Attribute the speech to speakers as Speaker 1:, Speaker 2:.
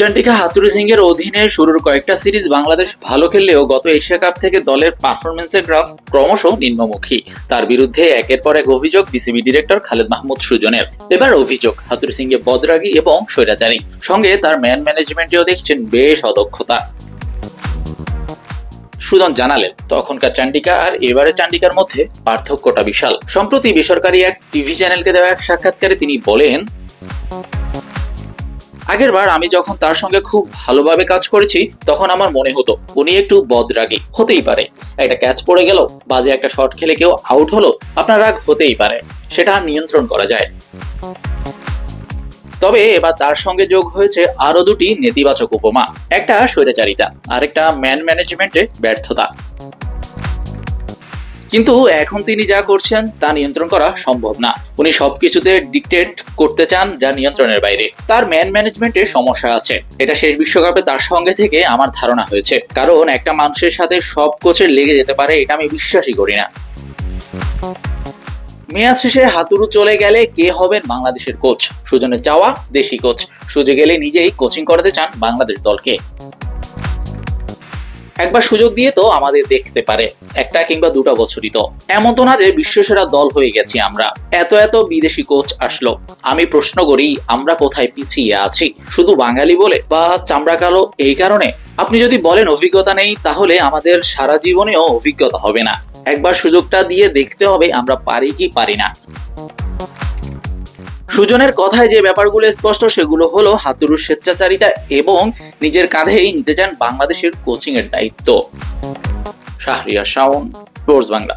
Speaker 1: চন্ডিকা হাথুরু সিং এর অধীনে শুরুর কয়েকটা সিরিজ বাংলাদেশ ভালো খেললেও গত এশিয়া কাপ থেকে দলের পারফরমেন্সের গ্রাফ ক্রমশ নিম্নমুখী। তার বিরুদ্ধে একের পর এক অভিযোগ বিসিবি ডিরেক্টর খালেদ মাহমুদ সুজনের। এবার অভিযোগ হাথুরু সিং এ বদরাগী এবং স্বৈরাচারী, সঙ্গে তার ম্যান ম্যানেজমেন্টেও দেখছেন বেশ অদক্ষতা। সুজন জানালেন, তখনকার চান্ডিকা আর এবারের চান্ডিকার মধ্যে পার্থক্যটা বিশাল। সম্প্রতি বেসরকারি এক টিভি চ্যানেলকে দেওয়া এক সাক্ষাৎকারে তিনি বলেন, আগের বার আমি যখন তার সঙ্গে খুব ভালোভাবে কাজ করেছি তখন আমার মনে হতো উনি একটু বদরাগী। হতেই পারে, একটা ক্যাচ পড়ে গেল, বাজে একটা শট খেলে কেউ আউট হলো, আপনার রাগ হতেই পারে, সেটা নিয়ন্ত্রণ করা যায়। তবে এবার তার সঙ্গে যোগ হয়েছে আরো দুটি নেতিবাচক উপমা, একটা স্বৈরাচারিতা, আরেকটা ম্যান ম্যানেজমেন্টে ব্যর্থতা। কিন্তু এখন তিনি যা করছেন তা নিয়ন্ত্রণ করা সম্ভব না। উনি সবকিছুতে ডিকটেট করতে চান যা নিয়ন্ত্রণের বাইরে। তার ম্যান ম্যানেজমেন্টে সমস্যা আছে, এটা শেষ বিশ্বকাপে তার সঙ্গে থেকে আমার ধারণা হয়েছে। কারণ একটা মানুষের সাথে সব কোচের লেগে যেতে পারে, এটা আমি বিশ্বাসই করি না। মেয়াদ শেষে হাথুরু চলে গেলে কে হবেন বাংলাদেশের কোচ? সুজনের চাওয়া দেশি কোচ, সুযোগ গেলে নিজেই কোচিং করাতে চান বাংলাদেশ দলকে। একবার সুযোগ দিয়ে তো আমাদের দেখতে পারে, একটা কিংবা দুটো বছরই তো, এমন তো না যে বিশ্বসেরা দল হয়ে গেছি আমরা। এত বিদেশি কোচ আসলো, আমি প্রশ্ন করি আমরা কোথায় পিছিয়ে আছি? শুধু বাঙালি বলে বা চামড়া কালো এই কারণে? আপনি যদি বলেন অভিজ্ঞতা নেই, তাহলে আমাদের সারা জীবনেও অভিজ্ঞতা হবে না। একবার সুযোগটা দিয়ে দেখতে হবে আমরা পারি কি পারি না। সুজনের কথায় যে ব্যাপারগুলো স্পষ্ট সেগুলো হলো হাথুরুর স্বেচ্ছাচারিতা এবং নিজের কাঁধেই নিতে চান বাংলাদেশের কোচিং এর দায়িত্ব। শাহরিয়ার শাওন, স্পোর্টস বাংলা।